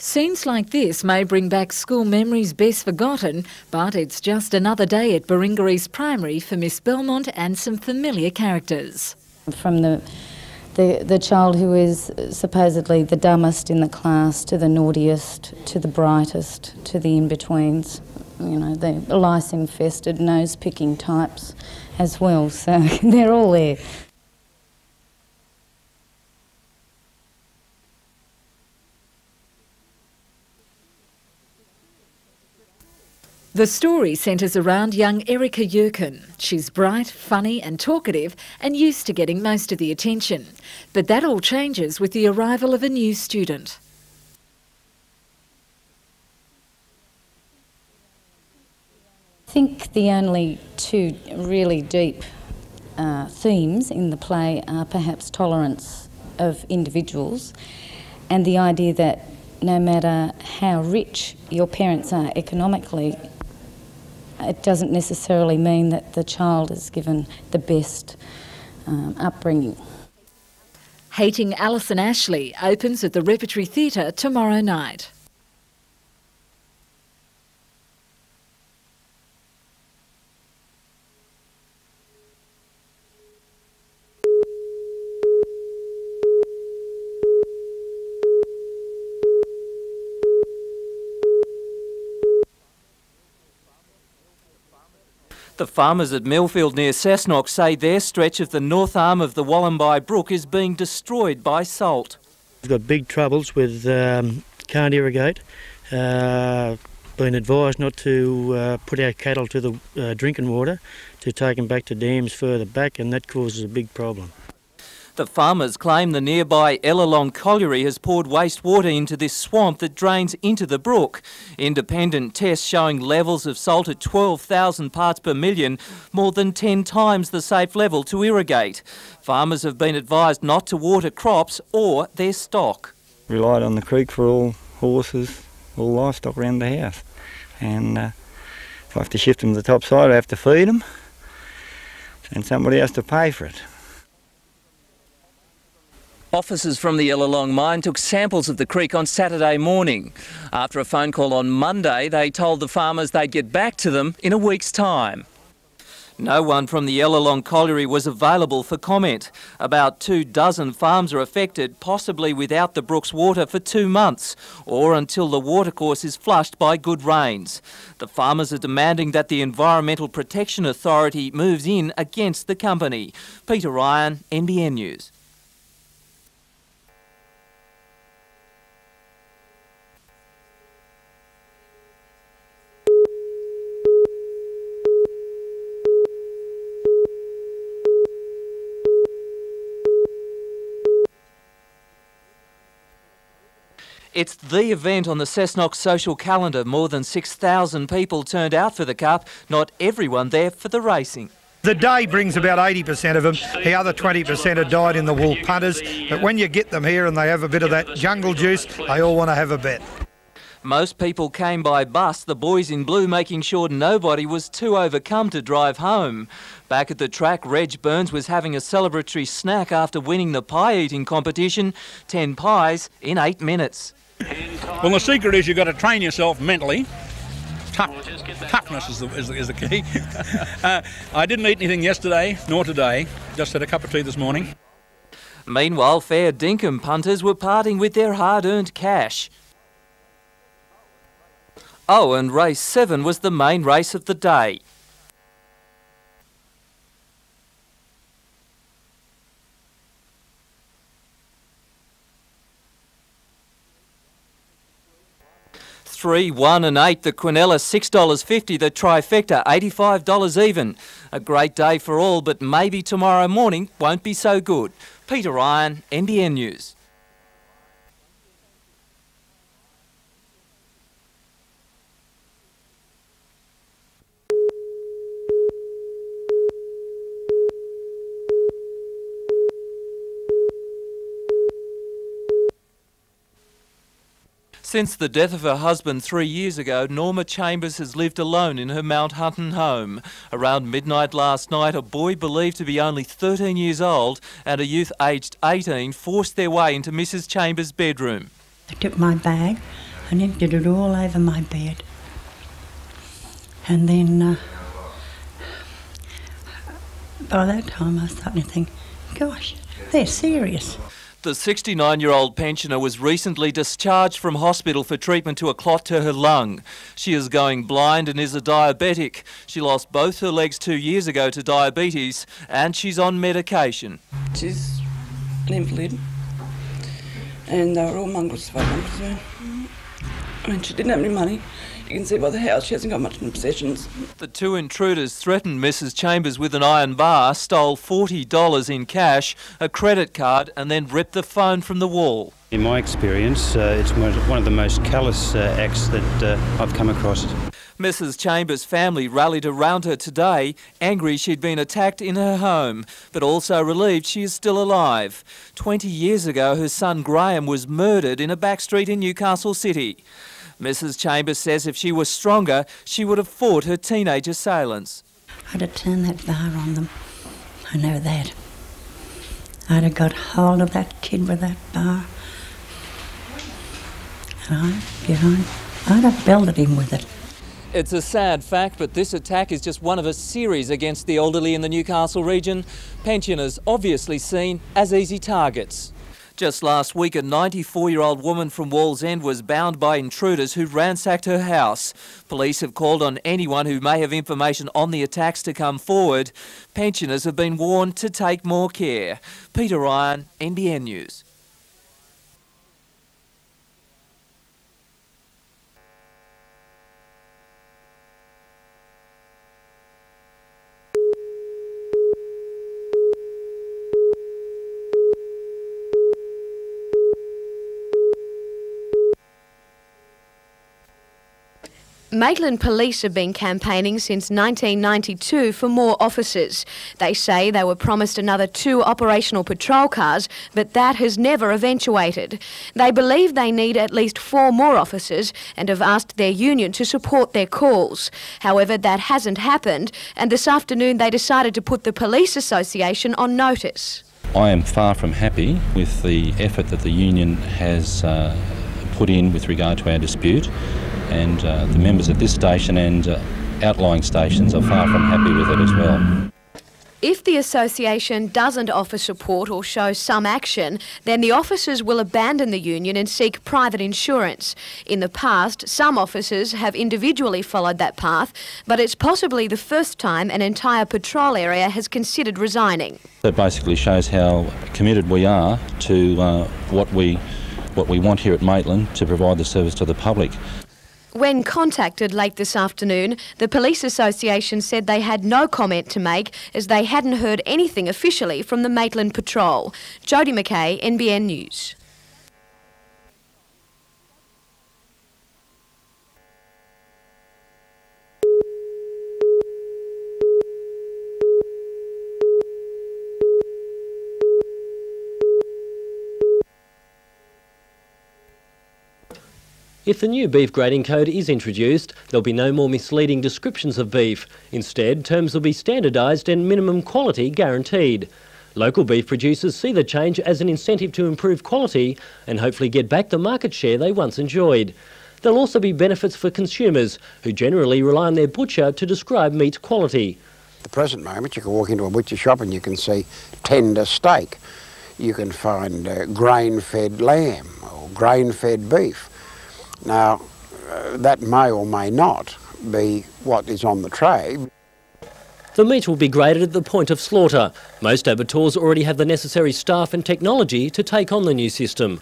Scenes like this may bring back school memories best forgotten, but it's just another day at Baringaree's Primary for Miss Belmont and some familiar characters. From the child who is supposedly the dumbest in the class to the naughtiest to the brightest to the in-betweens, you know, the lice-infested, nose-picking types as well, so they're all there. The story centres around young Erica Yerkin. She's bright, funny and talkative and used to getting most of the attention. But that all changes with the arrival of a new student. I think the only two really deep themes in the play are perhaps tolerance of individuals and the idea that no matter how rich your parents are economically, it doesn't necessarily mean that the child is given the best upbringing. Hating Alison Ashley opens at the Repertory Theatre tomorrow night. The farmers at Millfield near Cessnock say their stretch of the north arm of the Wallumbye Brook is being destroyed by salt. We've got big troubles with can't irrigate. Been advised not to put our cattle to the drinking water, to take them back to dams further back, and that causes a big problem. The farmers claim the nearby Ellalong Colliery has poured wastewater into this swamp that drains into the brook. Independent tests showing levels of salt at 12,000 parts per million, more than 10 times the safe level to irrigate. Farmers have been advised not to water crops or their stock. Relied on the creek for all horses, all livestock around the house. And if I have to shift them to the top side, I have to feed them and somebody has to pay for it. Officers from the Ellalong mine took samples of the creek on Saturday morning. After a phone call on Monday, they told the farmers they'd get back to them in a week's time. No one from the Ellalong Colliery was available for comment. About 24 farms are affected, possibly without the brook's water for 2 months, or until the watercourse is flushed by good rains. The farmers are demanding that the Environmental Protection Authority moves in against the company. Peter Ryan, NBN News. It's the event on the Cessnock social calendar. More than 6,000 people turned out for the Cup, not everyone there for the racing. The day brings about 80% of them. The other 20% have died in the wool punters. But when you get them here and they have a bit of that jungle juice, they all want to have a bet. Most people came by bus, the boys in blue making sure nobody was too overcome to drive home. Back at the track, Reg Burns was having a celebratory snack after winning the pie-eating competition, 10 pies in 8 minutes. Well, the secret is you've got to train yourself mentally. Toughness is the key. I didn't eat anything yesterday, nor today. Just had a cup of tea this morning. Meanwhile, fair dinkum punters were parting with their hard-earned cash. Oh, and race 7 was the main race of the day. $3, $1 and $8, the Quinella $6.50, the trifecta $85 even. A great day for all, but maybe tomorrow morning won't be so good. Peter Ryan, NBN News. Since the death of her husband 3 years ago, Norma Chambers has lived alone in her Mount Hunton home. Around midnight last night, a boy believed to be only 13 years old and a youth aged 18 forced their way into Mrs. Chambers' bedroom. They took my bag, and emptied it all over my bed. And then by that time I was starting to think, gosh, they're serious. The 69-year-old pensioner was recently discharged from hospital for treatment to a clot to her lung. She is going blind and is a diabetic. She lost both her legs 2 years ago to diabetes and she's on medication. She's an invalid and they were all mongrels, if I presume. I mean, she didn't have any money. You can see by the house she hasn't got much in possessions. The two intruders threatened Mrs. Chambers with an iron bar, stole $40 in cash, a credit card and then ripped the phone from the wall. In my experience, it's one of the most callous acts that I've come across. Mrs. Chambers' family rallied around her today, angry she'd been attacked in her home, but also relieved she is still alive. 20 years ago, her son Graham was murdered in a back street in Newcastle City. Mrs. Chambers says if she was stronger, she would have fought her teenage assailants. I'd have turned that bar on them. I know that. I'd have got hold of that kid with that bar. And I'd have belted him with it. It's a sad fact, but this attack is just one of a series against the elderly in the Newcastle region. Pensioners obviously seen as easy targets. Just last week, a 94-year-old woman from Wallsend was bound by intruders who ransacked her house. Police have called on anyone who may have information on the attacks to come forward. Pensioners have been warned to take more care. Peter Ryan, NBN News. Maitland Police have been campaigning since 1992 for more officers. They say they were promised another 2 operational patrol cars, but that has never eventuated. They believe they need at least 4 more officers and have asked their union to support their calls. However, that hasn't happened, and this afternoon they decided to put the Police Association on notice. I am far from happy with the effort that the union has put in with regard to our dispute. And the members at this station and outlying stations are far from happy with it as well. If the association doesn't offer support or show some action, then the officers will abandon the union and seek private insurance. In the past, some officers have individually followed that path, but it's possibly the first time an entire patrol area has considered resigning. That basically shows how committed we are to what we want here at Maitland to provide the service to the public. When contacted late this afternoon, the Police Association said they had no comment to make as they hadn't heard anything officially from the Maitland Patrol. Jodie McKay, NBN News. If the new beef grading code is introduced, there'll be no more misleading descriptions of beef. Instead, terms will be standardised and minimum quality guaranteed. Local beef producers see the change as an incentive to improve quality and hopefully get back the market share they once enjoyed. There'll also be benefits for consumers, who generally rely on their butcher to describe meat quality. At the present moment, you can walk into a butcher shop and you can see tender steak. You can find grain-fed lamb or grain-fed beef. Now, that may or may not be what is on the tray. The meat will be graded at the point of slaughter. Most abattoirs already have the necessary staff and technology to take on the new system.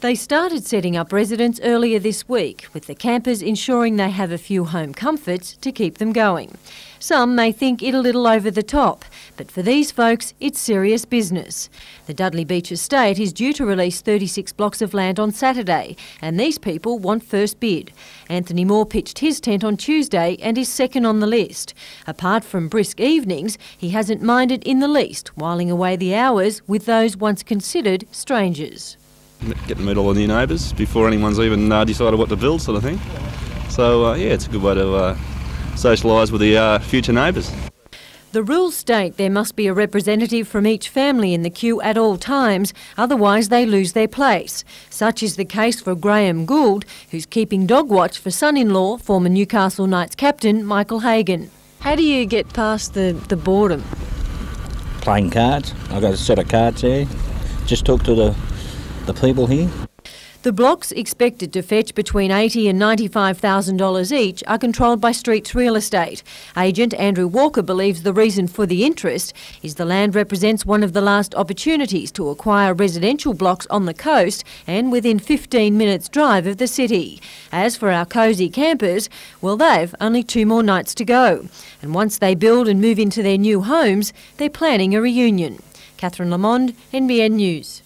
They started setting up residents earlier this week, with the campers ensuring they have a few home comforts to keep them going. Some may think it a little over the top, but for these folks, it's serious business. The Dudley Beach Estate is due to release 36 blocks of land on Saturday, and these people want first bid. Anthony Moore pitched his tent on Tuesday and is second on the list. Apart from brisk evenings, he hasn't minded in the least whiling away the hours with those once considered strangers. Get to meet all the new neighbours before anyone's even decided what to build, sort of thing. So, yeah, it's a good way to socialise with the future neighbours. The rules state there must be a representative from each family in the queue at all times, otherwise they lose their place. Such is the case for Graham Gould, who's keeping dog watch for son-in-law, former Newcastle Knights captain Michael Hagan. How do you get past the boredom? Playing cards. I've got a set of cards here. Just talk to the people here. The blocks, expected to fetch between $80,000 and $95,000 each, are controlled by Street's real estate. Agent Andrew Walker believes the reason for the interest is the land represents one of the last opportunities to acquire residential blocks on the coast and within 15 minutes drive of the city. As for our cosy campers, well, they've only 2 more nights to go. And once they build and move into their new homes, they're planning a reunion. Catherine Lamond, NBN News.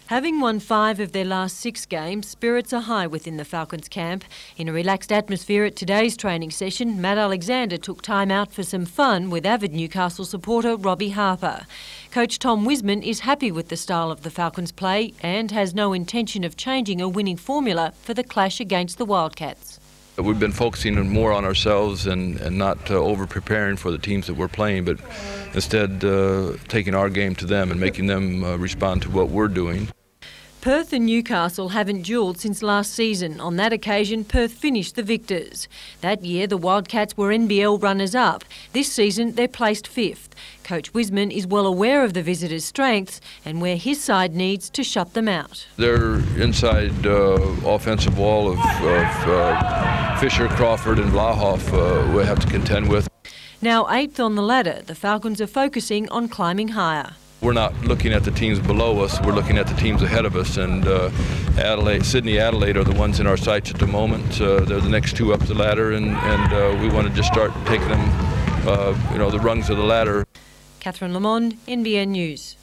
Having won 5 of their last 6 games, spirits are high within the Falcons camp. In a relaxed atmosphere at today's training session, Matt Alexander took time out for some fun with avid Newcastle supporter Robbie Harper. Coach Tom Wiseman is happy with the style of the Falcons' play and has no intention of changing a winning formula for the clash against the Wildcats. We've been focusing more on ourselves and not over-preparing for the teams that we're playing, but instead taking our game to them and making them respond to what we're doing. Perth and Newcastle haven't duelled since last season. On that occasion, Perth finished the victors. That year, the Wildcats were NBL runners-up. This season, they're placed 5th. Coach Wiseman is well aware of the visitors' strengths and where his side needs to shut them out. Their inside offensive wall of Fisher, Crawford and Vlahoff we have to contend with. Now 8th on the ladder, the Falcons are focusing on climbing higher. We're not looking at the teams below us, we're looking at the teams ahead of us, and Sydney, Adelaide are the ones in our sights at the moment. They're the next 2 up the ladder, and we want to just start taking them, the rungs of the ladder. Catherine Lamond, NBN News.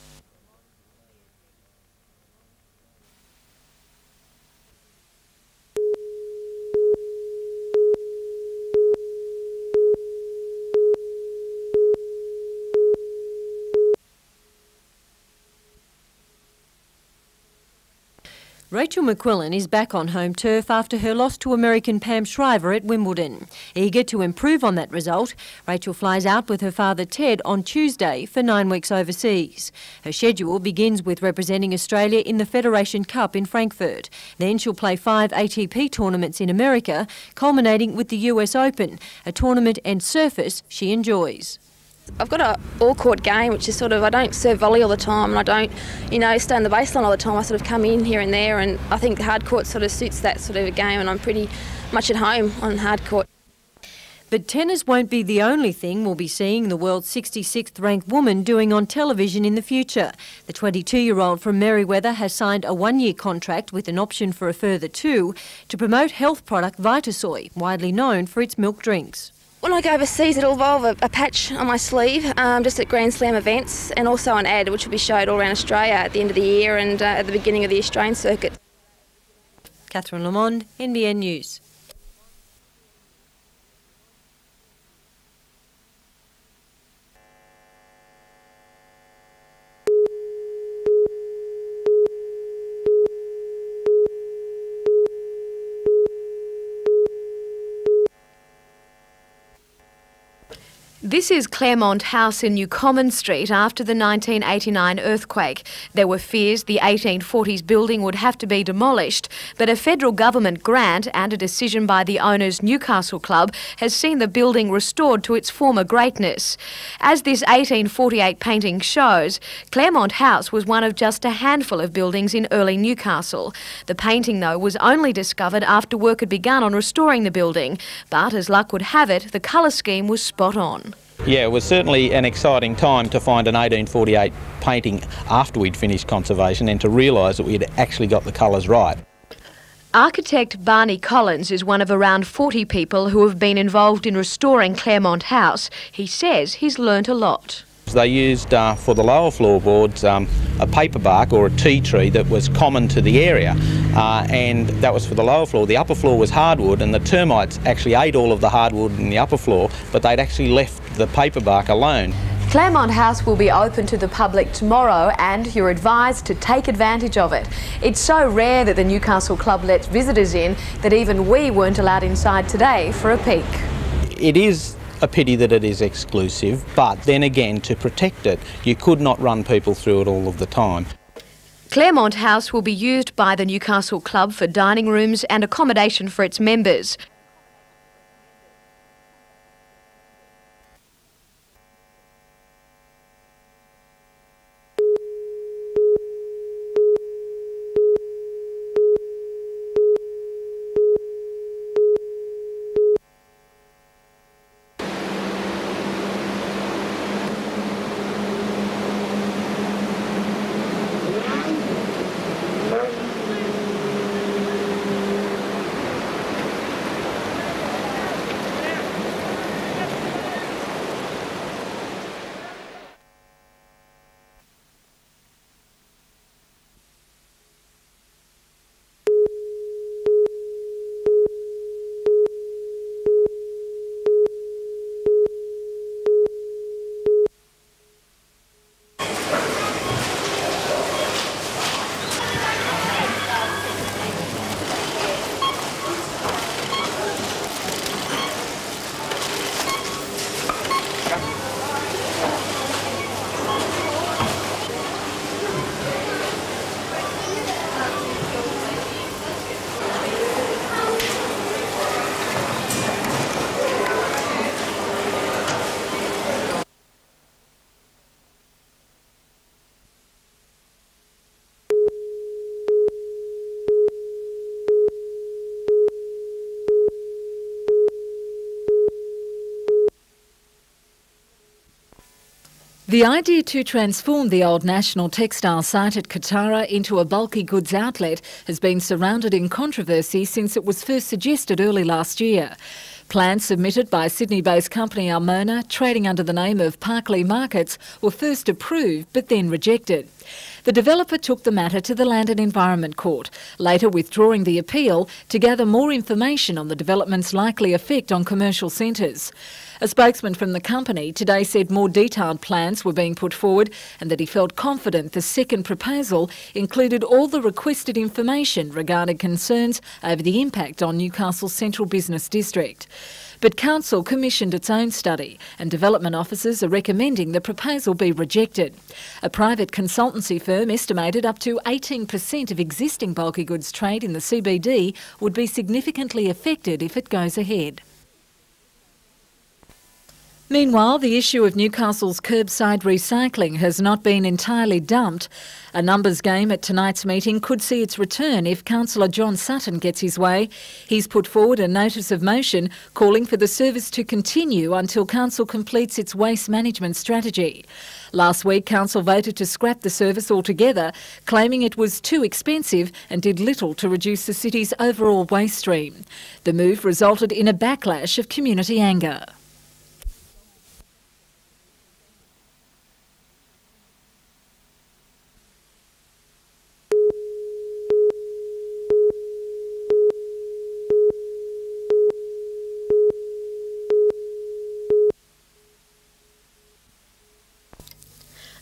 Rachel McQuillan is back on home turf after her loss to American Pam Shriver at Wimbledon. Eager to improve on that result, Rachel flies out with her father Ted on Tuesday for 9 weeks overseas. Her schedule begins with representing Australia in the Federation Cup in Frankfurt. Then she'll play 5 ATP tournaments in America, culminating with the US Open, a tournament and surface she enjoys. I've got an all-court game, which is sort of, I don't serve volley all the time and I don't, stay on the baseline all the time. I sort of come in here and there, and I think the hard court sort of suits that sort of a game, and I'm pretty much at home on hard court. But tennis won't be the only thing we'll be seeing the world's 66th ranked woman doing on television in the future. The 22-year-old from Merewether has signed a 1-year contract with an option for a further 2 to promote health product Vitasoy, widely known for its milk drinks. When I go overseas, it'll involve a patch on my sleeve, just at Grand Slam events, and also an ad which will be showed all around Australia at the end of the year and at the beginning of the Australian circuit. Catherine Lamond, NBN News. This is Claremont House in New Common Street after the 1989 earthquake. There were fears the 1840s building would have to be demolished, but a federal government grant and a decision by the owner's Newcastle Club has seen the building restored to its former greatness. As this 1848 painting shows, Claremont House was one of just a handful of buildings in early Newcastle. The painting, though, was only discovered after work had begun on restoring the building, but as luck would have it, the colour scheme was spot on. Yeah, it was certainly an exciting time to find an 1848 painting after we'd finished conservation and to realise that we had actually got the colours right. Architect Barney Collins is one of around 40 people who have been involved in restoring Claremont House. He says he's learnt a lot. They used for the lower floorboards a paper bark or a tea tree that was common to the area, and that was for the lower floor. The upper floor was hardwood, and the termites actually ate all of the hardwood in the upper floor, but they'd actually left the paper bark alone. Claremont House will be open to the public tomorrow and you're advised to take advantage of it. It's so rare that the Newcastle Club lets visitors in that even we weren't allowed inside today for a peek. It is a pity that it is exclusive, but then again, to protect it, you could not run people through it all of the time. Claremont House will be used by the Newcastle Club for dining rooms and accommodation for its members. The idea to transform the old national textile site at Katara into a bulky goods outlet has been surrounded in controversy since it was first suggested early last year. Plans submitted by Sydney-based company Almona, trading under the name of Parkley Markets, were first approved but then rejected. The developer took the matter to the Land and Environment Court, later withdrawing the appeal to gather more information on the development's likely effect on commercial centres. A spokesman from the company today said more detailed plans were being put forward and that he felt confident the second proposal included all the requested information regarding concerns over the impact on Newcastle's central business district. But Council commissioned its own study and development officers are recommending the proposal be rejected. A private consultancy firm estimated up to 18% of existing bulky goods trade in the CBD would be significantly affected if it goes ahead. Meanwhile, the issue of Newcastle's curbside recycling has not been entirely dumped. A numbers game at tonight's meeting could see its return if Councillor John Sutton gets his way. He's put forward a notice of motion calling for the service to continue until Council completes its waste management strategy. Last week, Council voted to scrap the service altogether, claiming it was too expensive and did little to reduce the city's overall waste stream. The move resulted in a backlash of community anger.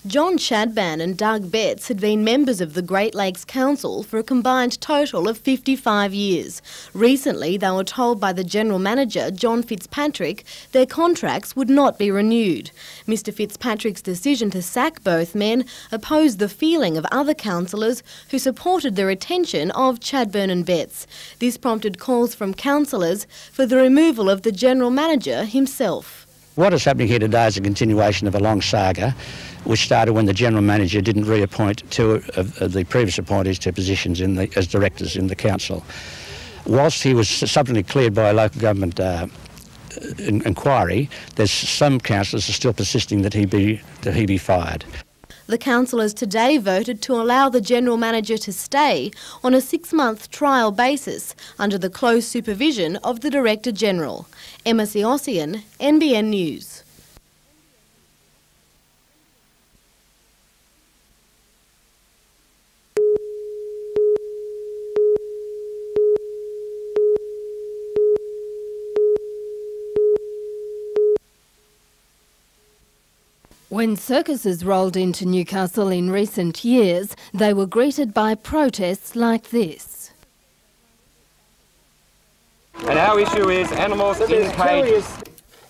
John Chadban and Doug Betts had been members of the Great Lakes Council for a combined total of 55 years. Recently, they were told by the General Manager, John Fitzpatrick, their contracts would not be renewed. Mr Fitzpatrick's decision to sack both men opposed the feeling of other councillors who supported the retention of Chadburn and Betts. This prompted calls from councillors for the removal of the General Manager himself. What is happening here today is a continuation of a long saga which started when the General Manager didn't reappoint two of the previous appointees to positions as directors in the council. Whilst he was subsequently cleared by a local government inquiry, there's some councillors are still persisting that he be fired. The councillors today voted to allow the General Manager to stay on a 6-month trial basis under the close supervision of the Director-General. Emma Siossian, NBN News. When circuses rolled into Newcastle in recent years, they were greeted by protests like this. And our issue is animals in cages.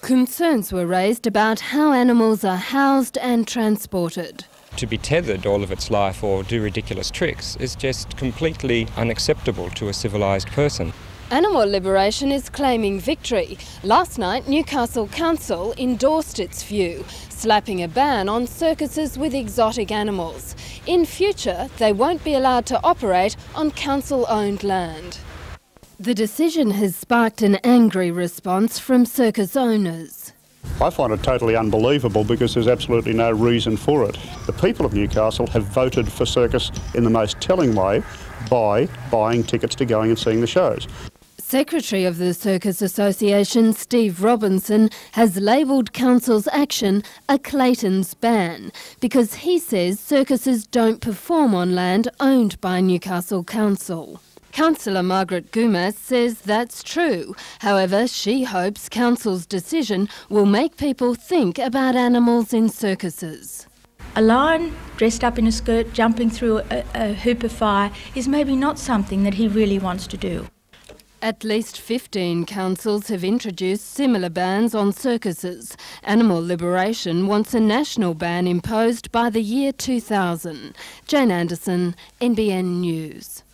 Concerns were raised about how animals are housed and transported. To be tethered all of its life or do ridiculous tricks is just completely unacceptable to a civilised person. Animal Liberation is claiming victory. Last night, Newcastle Council endorsed its view, slapping a ban on circuses with exotic animals. In future, they won't be allowed to operate on council-owned land. The decision has sparked an angry response from circus owners. I find it totally unbelievable because there's absolutely no reason for it. The people of Newcastle have voted for circus in the most telling way by buying tickets to going and seeing the shows. Secretary of the Circus Association, Steve Robinson, has labelled Council's action a Clayton's ban because he says circuses don't perform on land owned by Newcastle Council. Councillor Margaret Gumas says that's true. However, she hopes Council's decision will make people think about animals in circuses. A lion dressed up in a skirt jumping through a hoop of fire is maybe not something that he really wants to do. At least 15 councils have introduced similar bans on circuses. Animal Liberation wants a national ban imposed by the year 2000. Jane Anderson, NBN News.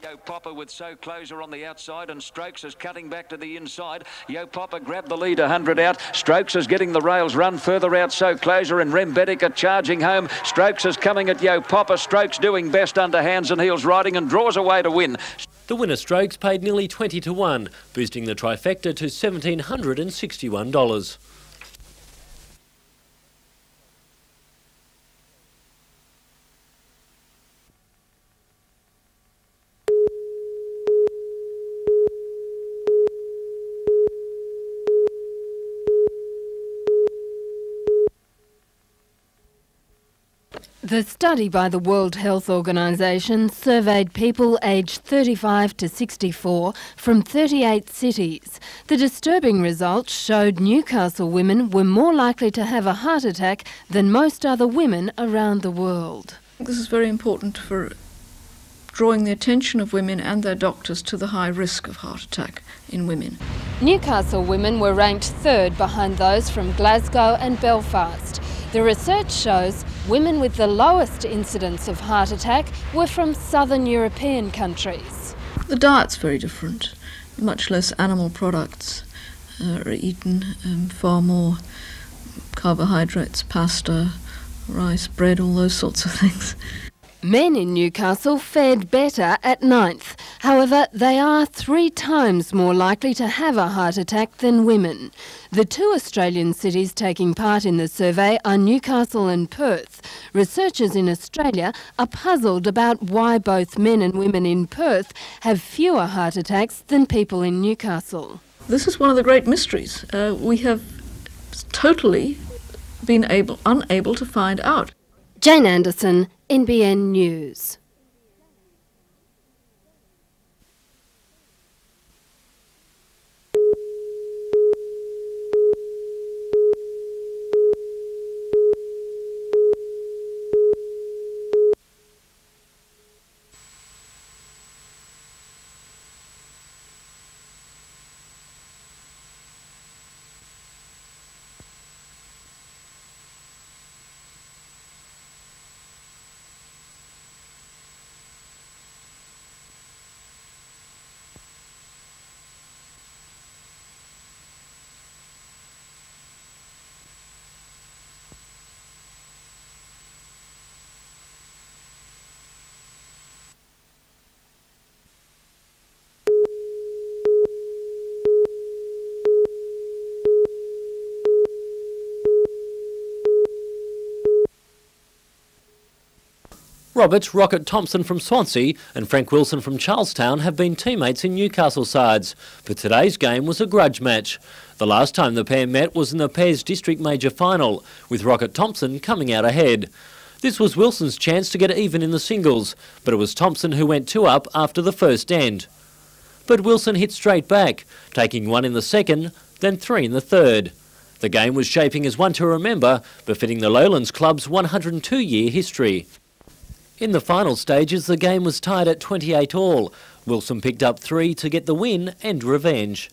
Yo Popper with So Closer on the outside, and Stokes is cutting back to the inside. Yo Popper grabbed the lead 100 out. Stokes is getting the rails run further out. So Closer and Rembetic are charging home. Stokes is coming at Yo Popper. Stokes doing best under hands and heels riding and draws away to win. The winner Stokes paid nearly 20 to 1, boosting the trifecta to $1,761. The study by the World Health Organization surveyed people aged 35 to 64 from 38 cities. The disturbing results showed Newcastle women were more likely to have a heart attack than most other women around the world. This is very important for drawing the attention of women and their doctors to the high risk of heart attack in women. Newcastle women were ranked third behind those from Glasgow and Belfast. The research shows women with the lowest incidence of heart attack were from southern European countries. The diet's very different. Much less animal products are eaten, far more carbohydrates, pasta, rice, bread, all those sorts of things. Men in Newcastle fared better at 9th. However, they are 3 times more likely to have a heart attack than women. The 2 Australian cities taking part in the survey are Newcastle and Perth. Researchers in Australia are puzzled about why both men and women in Perth have fewer heart attacks than people in Newcastle. This is one of the great mysteries. We have totally been unable to find out. Jane Anderson, NBN News. Robert "Rocket" Thompson from Swansea and Frank Wilson from Charlestown have been teammates in Newcastle sides, but today's game was a grudge match. The last time the pair met was in the pair's district major final, with Rocket Thompson coming out ahead. This was Wilson's chance to get even in the singles, but it was Thompson who went 2 up after the first end. But Wilson hit straight back, taking 1 in the second, then 3 in the third. The game was shaping as one to remember, befitting the Lowlands club's 102-year history. In the final stages, the game was tied at 28 all. Wilson picked up 3 to get the win and revenge.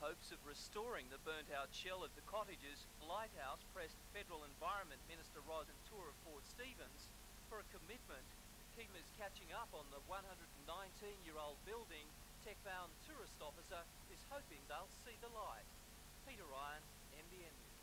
Hopes of restoring the burnt-out shell of the cottages, Lighthouse pressed Federal Environment Minister Roz and tour of Port Stephens for a commitment. Keepers catching up on the 119-year-old building. Tech-bound tourist officer is hoping they'll see the light. Peter Ryan, NBN News.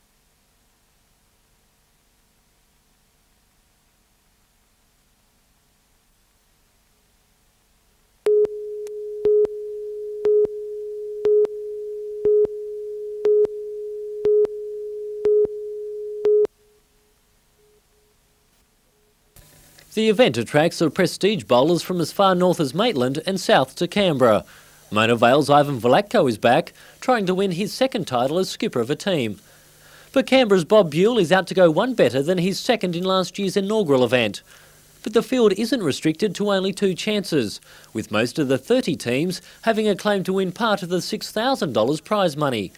The event attracts the prestige bowlers from as far north as Maitland and south to Canberra. Mona Vale's Ivan Velatko is back, trying to win his second title as skipper of a team. But Canberra's Bob Buell is out to go 1 better than his second in last year's inaugural event. But the field isn't restricted to only 2 chances, with most of the 30 teams having a claim to win part of the $6,000 prize money.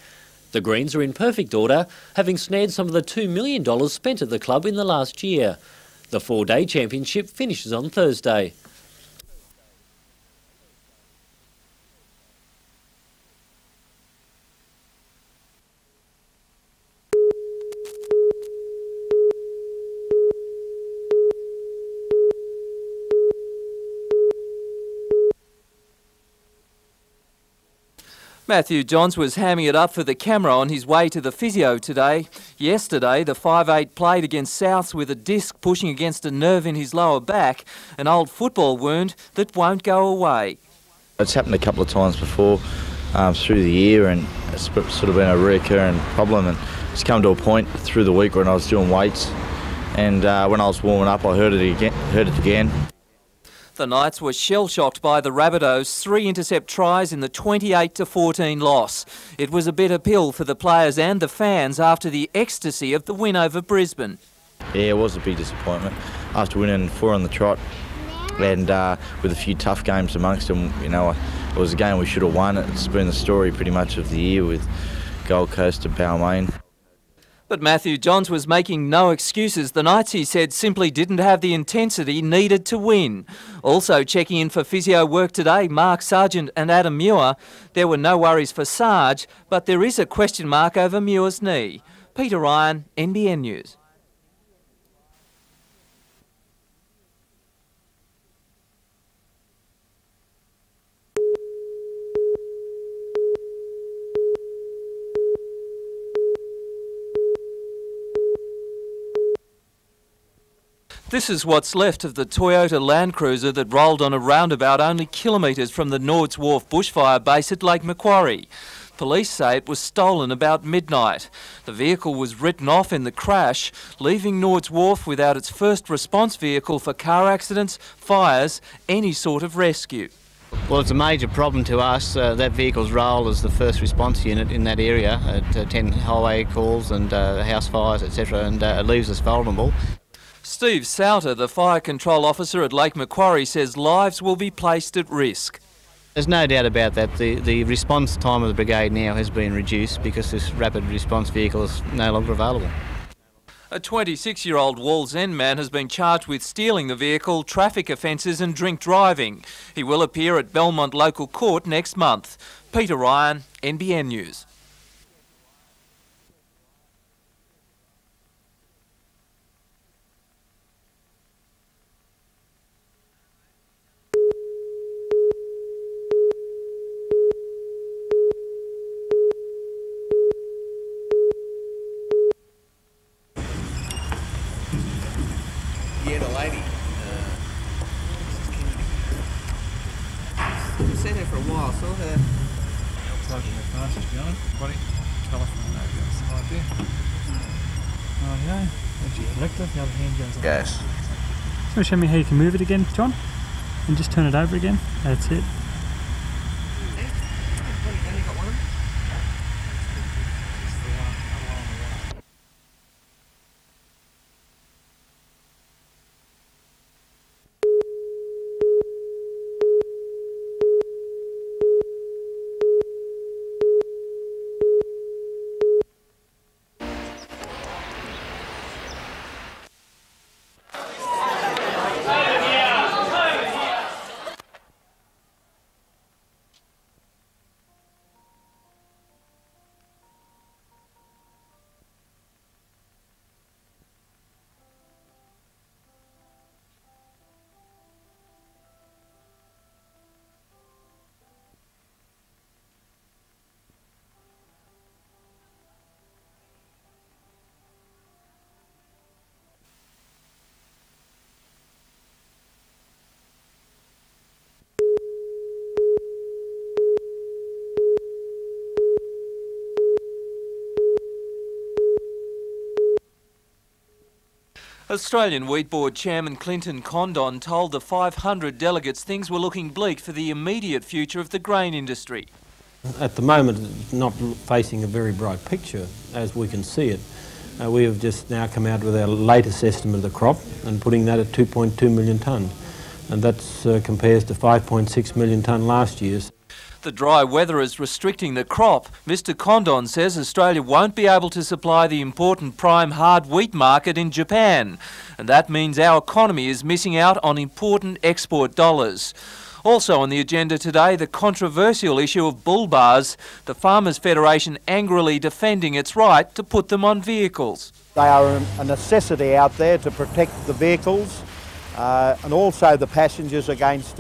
The Greens are in perfect order, having snared some of the $2 million spent at the club in the last year. The 4-day championship finishes on Thursday. Matthew Johns was hamming it up for the camera on his way to the physio today. Yesterday, the 5'8" played against Souths with a disc pushing against a nerve in his lower back, an old football wound that won't go away. It's happened a couple of times before through the year, and it's sort of been a recurring problem, and it's come to a point through the week when I was doing weights, and when I was warming up I heard it again. The Knights were shell-shocked by the Rabbitohs' 3 intercept tries in the 28-14 loss. It was a bitter pill for the players and the fans after the ecstasy of the win over Brisbane. Yeah, it was a big disappointment after winning 4 on the trot and with a few tough games amongst them. You know, it was a game we should have won. It's been the story pretty much of the year with Gold Coast and Balmain. But Matthew Johns was making no excuses. The Knights, he said, simply didn't have the intensity needed to win. Also checking in for physio work today, Mark Sargent and Adam Muir. There were no worries for Sarge, but there is a question mark over Muir's knee. Peter Ryan, NBN News. This is what's left of the Toyota Land Cruiser that rolled on a roundabout only kilometres from the Nords Wharf bushfire base at Lake Macquarie. Police say it was stolen about midnight. The vehicle was written off in the crash, leaving Nords Wharf without its first response vehicle for car accidents, fires, any sort of rescue. Well, it's a major problem to us. That vehicle's role as the first response unit in that area at 10 highway calls and house fires, etc., and it leaves us vulnerable. Steve Souter, the fire control officer at Lake Macquarie, says lives will be placed at risk. There's no doubt about that. The response time of the brigade now has been reduced because this rapid response vehicle is no longer available. A 26-year-old Walls End man has been charged with stealing the vehicle, traffic offences and drink driving. He will appear at Belmont Local Court next month. Peter Ryan, NBN News. Yeah, the lady. I've seen her for a while. Saw her. Plugging the fastest going. Buddy, telephone over on the side there. Oh yeah. That's your collector. The other hand goes on. Yes. So show me how you can move it again, John, and just turn it over again. That's it. Australian Wheat Board Chairman Clinton Condon told the 500 delegates things were looking bleak for the immediate future of the grain industry. At the moment, it's not facing a very bright picture as we can see it. We have just now come out with our latest estimate of the crop and putting that at 2.2 million tonne, and that compares to 5.6 million tonne last year's. The dry weather is restricting the crop. Mr Condon says Australia won't be able to supply the important prime hard wheat market in Japan, and that means our economy is missing out on important export dollars. Also on the agenda today, the controversial issue of bull bars, the Farmers Federation angrily defending its right to put them on vehicles. They are a necessity out there to protect the vehicles and also the passengers against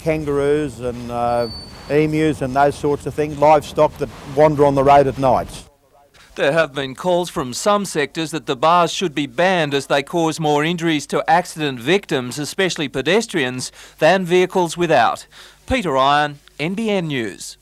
kangaroos and emus and those sorts of things, livestock that wander on the road at nights. There have been calls from some sectors that the bars should be banned as they cause more injuries to accident victims, especially pedestrians, than vehicles without. Peter Ryan, NBN News.